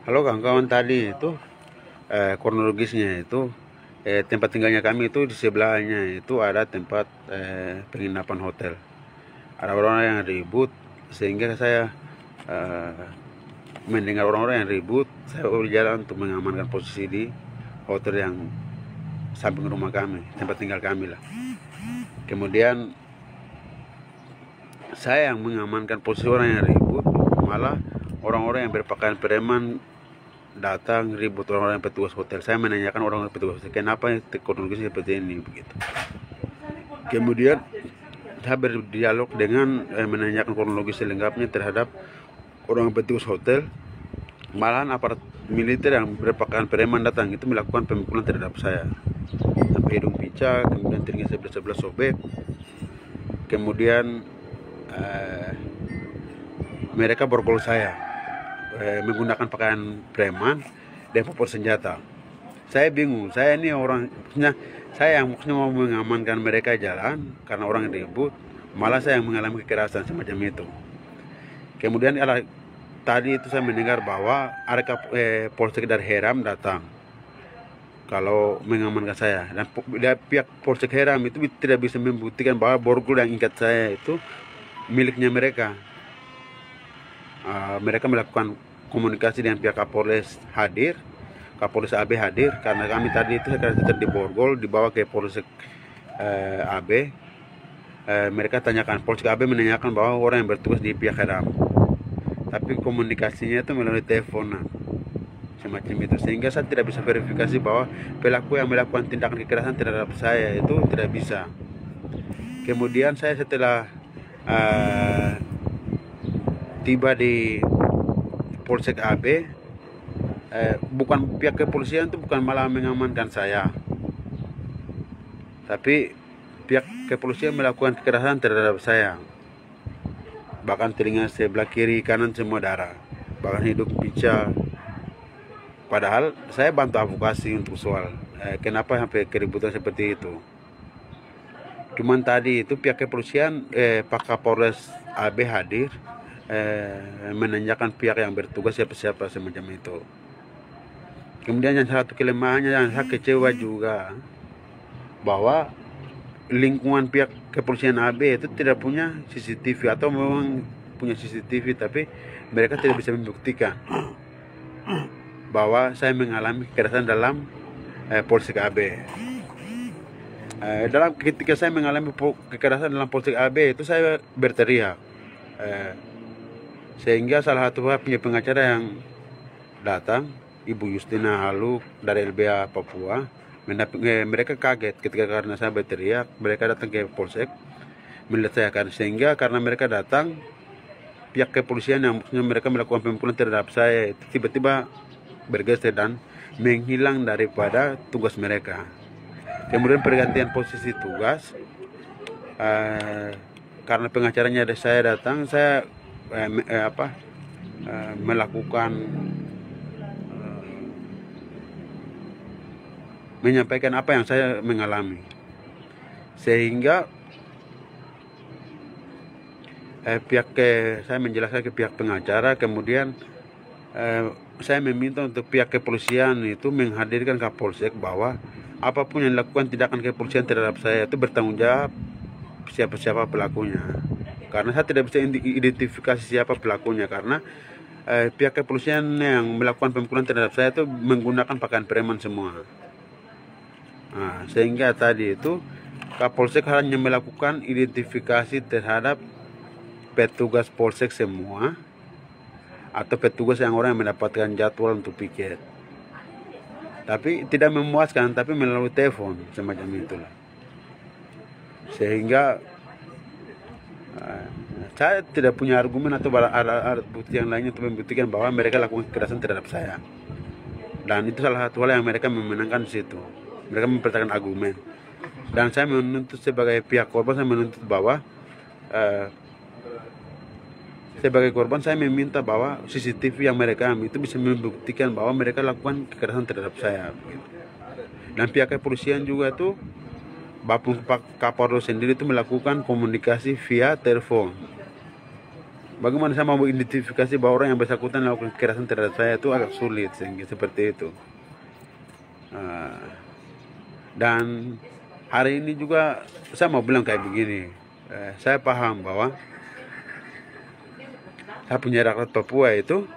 Halo kawan-kawan, tadi itu kronologisnya itu tempat tinggalnya kami itu di sebelahnya itu ada tempat penginapan hotel. Ada orang yang ribut sehingga saya mendengar orang-orang yang ribut. Saya berjalan untuk mengamankan posisi di hotel yang samping rumah kami, tempat tinggal kami lah. Kemudian saya yang mengamankan posisi orang yang ribut, malah orang-orang yang berpakaian preman datang ribut orang-orang petugas hotel. Saya menanyakan orang petugas hotel, kenapa kronologisnya seperti ini begitu. Kemudian saya berdialog dengan menanyakan kronologis selengkapnya terhadap orang petugas hotel. Malahan aparat militer yang berpakaian preman datang itu melakukan pemukulan terhadap saya sampai hidung picak, kemudian telinga sebelah sobek. Kemudian mereka borgol saya menggunakan pakaian preman dan popor senjata. Saya bingung, saya ini orang, saya yang maksudnya mau mengamankan mereka jalan karena orang ribut, malah saya yang mengalami kekerasan semacam itu. Kemudian tadi itu saya mendengar bahwa ada polsek dari Heram datang kalau mengamankan saya, dan pihak polsek Heram itu tidak bisa membuktikan bahwa borgol yang ikat saya itu miliknya mereka. Mereka melakukan komunikasi dengan pihak Kapolres hadir, Kapolres AB hadir, karena kami tadi itu sekarang di borgol dibawa ke Polsek AB. Mereka tanyakan, Polsek AB menanyakan bahwa orang yang bertugas di pihak Heram, tapi komunikasinya itu melalui telepon semacam itu, sehingga saya tidak bisa verifikasi bahwa pelaku yang melakukan tindakan kekerasan terhadap saya itu tidak bisa. Kemudian saya setelah tiba di Polsek AB, bukan pihak kepolisian itu bukan malah mengamankan saya, tapi pihak kepolisian melakukan kekerasan terhadap saya. Bahkan telinga sebelah kiri kanan semua darah, bahkan hidung picak. Padahal saya bantu advokasi untuk soal kenapa sampai keributan seperti itu. Cuman tadi itu pihak kepolisian, Pak Kapolres AB hadir, menanyakan pihak yang bertugas siapa-siapa semacam itu. Kemudian yang satu kelemahannya yang saya kecewa juga, bahwa lingkungan pihak kepolisian AB itu tidak punya CCTV, atau memang punya CCTV tapi mereka tidak bisa membuktikan bahwa saya mengalami kekerasan dalam Polsek AB. Ketika saya mengalami kekerasan dalam Polsek AB itu saya berteriak, sehingga salah satu punya pengacara yang datang, Ibu Justina Haluk dari LBH Papua, mereka kaget ketika karena saya berteriak. Mereka datang ke Polsek melihat saya kan, sehingga karena mereka datang, pihak kepolisian yang maksudnya mereka melakukan pemukulan terhadap saya itu tiba-tiba bergeser dan menghilang daripada tugas mereka. Kemudian pergantian posisi tugas, karena pengacaranya ada saya datang, saya melakukan menyampaikan apa yang saya mengalami, sehingga saya menjelaskan ke pihak pengacara. Kemudian saya meminta untuk pihak kepolisian itu menghadirkan Kapolsek bahwa apapun yang dilakukan tindakan kepolisian terhadap saya itu bertanggung jawab siapa-siapa pelakunya, karena saya tidak bisa identifikasi siapa pelakunya, karena pihak kepolisian yang melakukan pemukulan terhadap saya itu menggunakan pakaian preman semua. Sehingga tadi itu Kapolsek hanya melakukan identifikasi terhadap petugas Polsek semua, atau petugas yang orang yang mendapatkan jadwal untuk piket, tapi tidak memuaskan, tapi melalui telepon semacam itulah. Sehingga saya tidak punya argumen atau ada bukti yang lainnya untuk membuktikan bahwa mereka lakukan kekerasan terhadap saya. Dan itu salah satu hal yang mereka memenangkan di situ. Mereka mempertahankan argumen. Dan saya menuntut sebagai pihak korban, saya menuntut bahwa sebagai korban saya meminta bahwa CCTV yang mereka itu bisa membuktikan bahwa mereka lakukan kekerasan terhadap saya. Dan pihak kepolisian juga tuh, Bapak Kapolres sendiri itu melakukan komunikasi via telepon. Bagaimana saya mau identifikasi bahwa orang yang bersangkutan melakukan kekerasan terhadap saya itu agak sulit sehingga seperti itu. Dan hari ini juga saya mau bilang kayak begini, saya paham bahwa saya punya rakyat Papua itu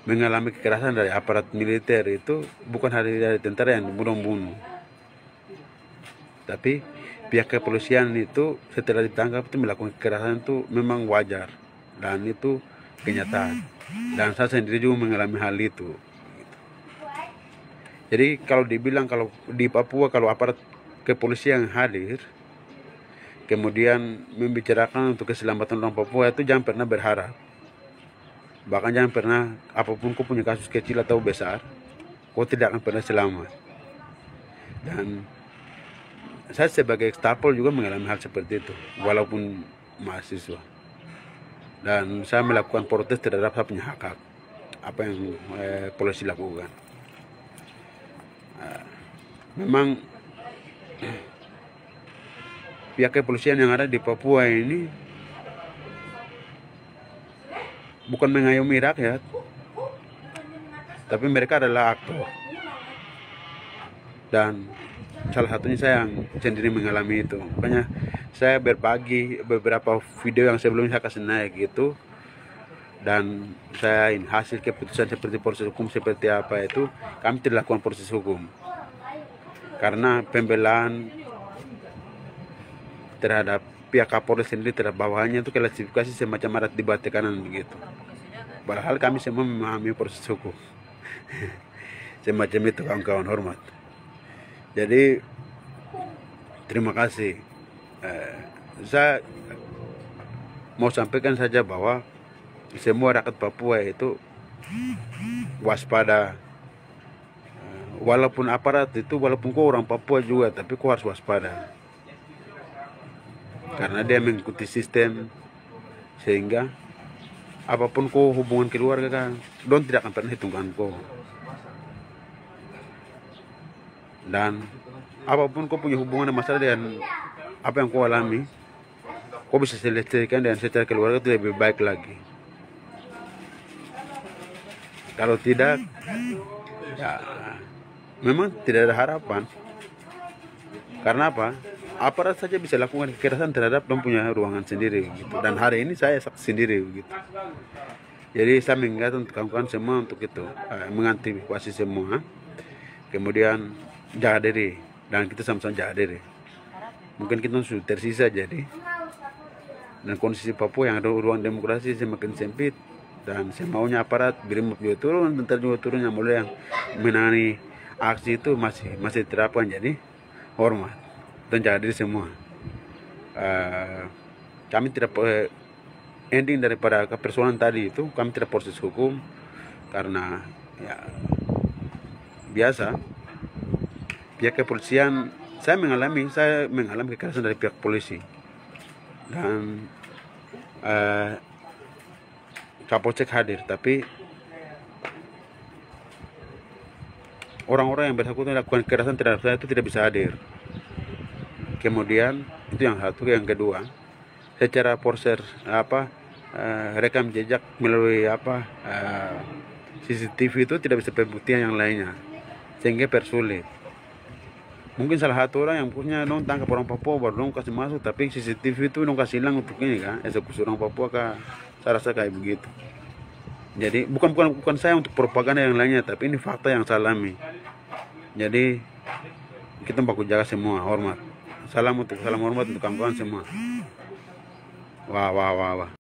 mengalami kekerasan dari aparat militer itu bukan dari tentara yang bunuh-bunuh, tapi pihak kepolisian itu setelah ditangkap itu melakukan kekerasan itu memang wajar dan itu kenyataan, dan saya sendiri juga mengalami hal itu. Jadi kalau dibilang kalau di Papua kalau aparat kepolisian hadir kemudian membicarakan untuk keselamatan orang Papua itu jangan pernah berharap. Bahkan jangan pernah, apapun kau punya kasus kecil atau besar, kau tidak akan pernah selamat. Dan saya sebagai ekstapol juga mengalami hal seperti itu, walaupun mahasiswa. Dan saya melakukan protes terhadap saya punya hak apa yang polisi lakukan. Memang pihak kepolisian yang ada di Papua ini bukan mengayomi rakyat, tapi mereka adalah aktor. Dan salah satunya saya yang sendiri mengalami itu. Makanya saya berbagi beberapa video yang sebelumnya saya kasih naik gitu, dan saya hasil keputusan seperti proses hukum seperti apa itu kami tidak lakukan proses hukum karena pembelaan terhadap pihak Kapolres sendiri terhadap bawahannya itu klasifikasi semacam arat debat tekanan begitu. Padahal kami semua memahami proses hukum. Semacam itu kawan-kawan hormat. Jadi terima kasih. Saya mau sampaikan saja bahwa semua rakyat Papua itu waspada. Walaupun aparat itu, walaupun kau orang Papua juga, tapi kau harus waspada. Karena dia mengikuti sistem sehingga apapun kau hubungan keluarga kan, don tidak akan pernah hitungkan kau. Dan apapun kau punya hubungan dan masalah dengan apa yang kau alami, kau bisa selesaikan dengan secara keluarga itu lebih baik lagi. Kalau tidak, ya memang tidak ada harapan. Karena apa? Aparat saja bisa lakukan kekerasan terhadap dan punya ruangan sendiri gitu. Dan hari ini saya saksi sendiri begitu. Jadi saya mengingatkan untuk kawan-kawan semua untuk itu, mengantisipasi semua, kemudian jaga diri, dan kita sama-sama jaga diri. Mungkin kita sudah tersisa jadi, dan kondisi Papua yang ada ruang demokrasi semakin sempit, dan semaunya aparat BRIMOB juga turun, tentara juga turun, yang mulai yang menangani aksi itu masih terapkan. Jadi hormat dan jaga diri semua. Kami tidak ending daripada persoalan tadi itu, kami tidak proses hukum karena ya biasa pihak kepolisian. Saya mengalami kekerasan dari pihak polisi, dan Kapolsek hadir, tapi orang-orang yang bersangkutan melakukan kekerasan terhadap saya itu tidak bisa hadir. Kemudian itu yang satu, yang kedua, secara proses rekam jejak melalui CCTV itu tidak bisa pembuktian yang lainnya, sehingga persulit. Mungkin salah satu orang yang punya dong tangkap orang Papua baru dong kasih masuk, tapi CCTV itu dong kasih hilang untuk ini kan, eksekusi orang Papua kah? Saya rasa kayak begitu. Jadi bukan saya untuk propaganda yang lainnya, tapi ini fakta yang saya alami. Jadi kita baku jaga semua, hormat. Salam hormat untuk kawan-kawan semua. Wah.